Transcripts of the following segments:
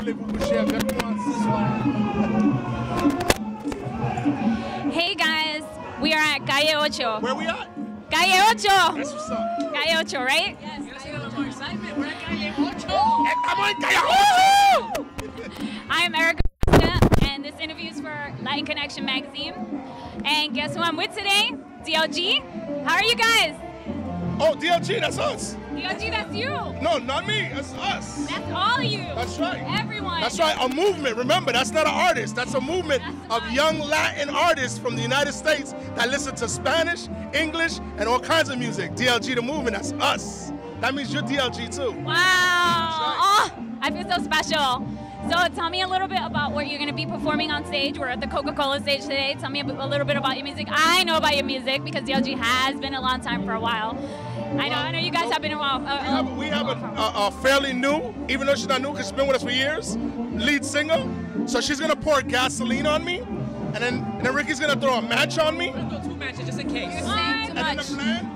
rendez-vous bouché avec moi ce soir. Hey guys, we are at Calle Ocho. Where we at? Calle Ocho. That's what's up. Calle Ocho, right? Yes. We're at Calle Ocho. Estamos en Calle Ocho! I am Erica, and this interview is for Latin Connection magazine. And guess who I'm with today? DLG. How are you guys? Oh, DLG, that's us. DLG, that's you. No, not me. That's us. That's all of you. That's right. Everyone. That's right. A movement. Remember, that's not an artist. That's a movement of young Latin artists from the United States that listen to Spanish, English, and all kinds of music. DLG, the movement, that's us. That means you're DLG too. Wow. Oh, I feel so special. So tell me a little bit about what you're going to be performing on stage. We're at the Coca-Cola stage today. Tell me a little bit about your music. I know about your music because DLG has been a long time for a while. I know you guys have been a while. We have a fairly new, even though she's not new because she's been with us for years, lead singer. So she's going to pour gasoline on me. And then Ricky's going to throw a match on me. We'll do 2 matches just in case.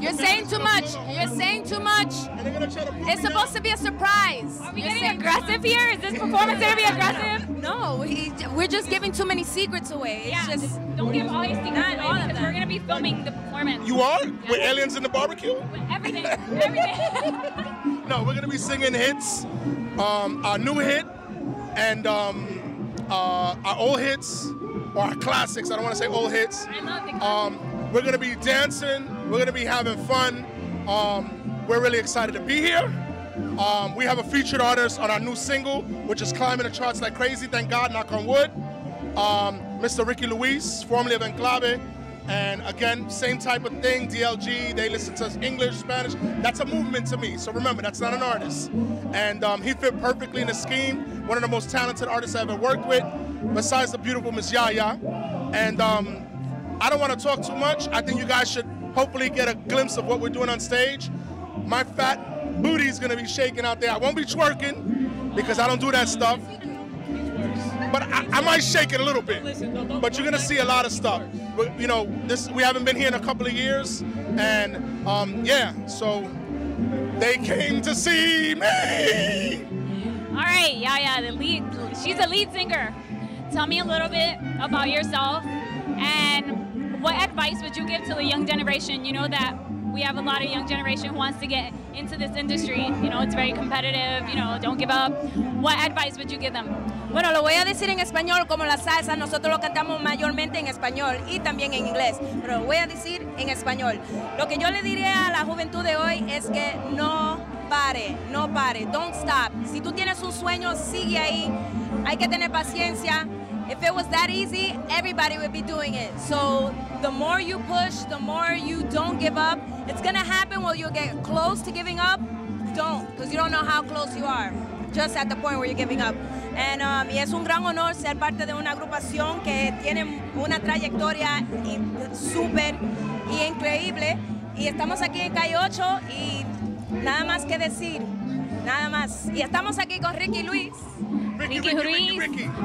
You're saying too much. You're saying too much. It's supposed to be a surprise. Are we getting aggressive here? Is this performance going to be aggressive? No, we're just giving too many secrets away. It's just don't give all your secrets not away all of because them. we're going to be filming the performance. You are? With aliens in the barbecue? With everything. Everything. No, we're going to be singing hits, our new hit, and our old hits, or our classics. I don't want to say old hits. I love the classics. We're going to be dancing. We're going to be having fun. We're really excited to be here. We have a featured artist on our new single, which is climbing the charts like crazy. Thank God, knock on wood. Mr. Ricky Luis, formerly of Enclave. And again, same type of thing, DLG, they listen to English, Spanish. That's a movement to me, so remember, that's not an artist. And he fit perfectly in the scheme, one of the most talented artists I ever worked with, besides the beautiful Miss Yaya. And I don't want to talk too much. I think you guys should hopefully get a glimpse of what we're doing on stage. My fat booty's gonna be shaking out there. I won't be twerking, because I don't do that stuff. But I might shake it a little bit. But you're gonna see a lot of stuff. You know, we haven't been here in a couple of years, and yeah, so they came to see me. All right, Yaya, she's a lead singer. Tell me a little bit about yourself, and what advice would you give to the young generation? You know that we have a lot of young generation who wants to get into this industry. You know, it's very competitive, you know, don't give up. What advice would you give them? Bueno, lo voy a decir en español como la salsa, nosotros lo cantamos mayormente en español y también en inglés, pero lo voy a decir en español. Lo que yo le diría a la juventud de hoy es que no pare, don't stop. Si tú tienes un sueño, sigue ahí, hay que tener paciencia. If it was that easy, everybody would be doing it. So the more you push, the more you don't give up. It's gonna happen when you get close to giving up. Don't, because you don't know how close you are. Just at the point where you're giving up. And, y es un gran honor ser parte de una agrupación que tiene una trayectoria súper y increíble. Y estamos aquí en Calle 8 y nada más que decir, nada más. Y estamos aquí con Ricky Luis. Ricky Luis,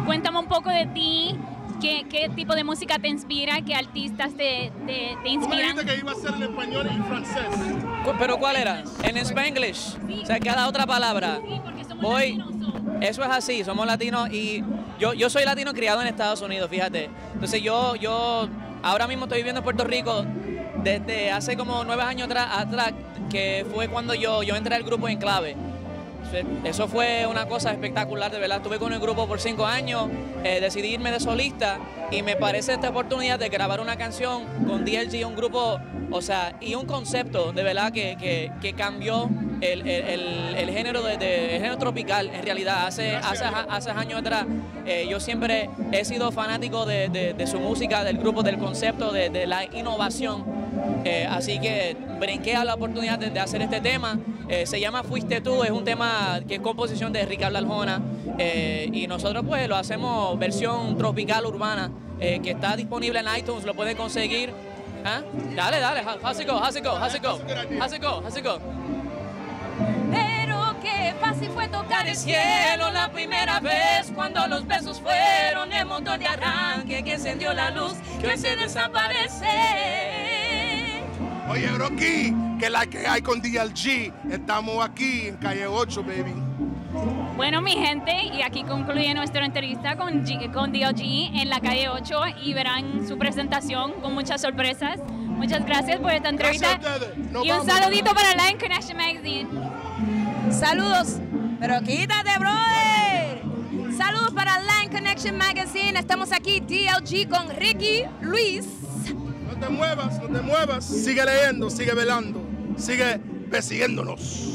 cuéntame un poco de ti. ¿Qué tipo de música te inspira? ¿Qué artistas te inspiran? Tú me dijiste que iba a ser en español y en francés. ¿Pero cuál era? En Spanglish. Sí. O sea, cada otra palabra. Sí, porque somos Voy. latinos. Eso es así, somos latinos y yo soy latino criado en Estados Unidos, fíjate. Entonces yo ahora mismo estoy viviendo en Puerto Rico desde hace como 9 años atrás, que fue cuando yo entré al grupo Enclave. Eso fue una cosa espectacular, de verdad. Estuve con el grupo por 5 años, decidí irme de solista y me parece esta oportunidad de grabar una canción con DLG, un grupo, o sea, y un concepto de verdad que cambió el género el género tropical en realidad. Hace años atrás yo siempre he sido fanático de su música, del grupo, del concepto, de la innovación. Así que brinqué a la oportunidad de hacer este tema. Se llama Fuiste Tú, es un tema que es composición de Ricardo Arjona y nosotros pues lo hacemos versión tropical urbana que está disponible en iTunes, lo pueden conseguir. ¿Ah? Dale, how's it go? Pero qué fácil fue tocar El cielo la primera vez cuando los besos fueron el motor de arranque que encendió la luz que se desaparece. Oye, Rocky, que la que hay con DLG. Estamos aquí en Calle 8, baby. Bueno, mi gente, y aquí concluye nuestra entrevista con DLG en la calle 8 y verán su presentación con muchas sorpresas. Muchas gracias por esta entrevista. Y un saludito para Lion Connection Magazine. Saludos, pero quítate, brother. Saludos para Lion Connection Magazine. Estamos aquí, DLG, con Ricky Luis. No te muevas, no te muevas. Sigue leyendo, sigue velando, sigue persiguiéndonos.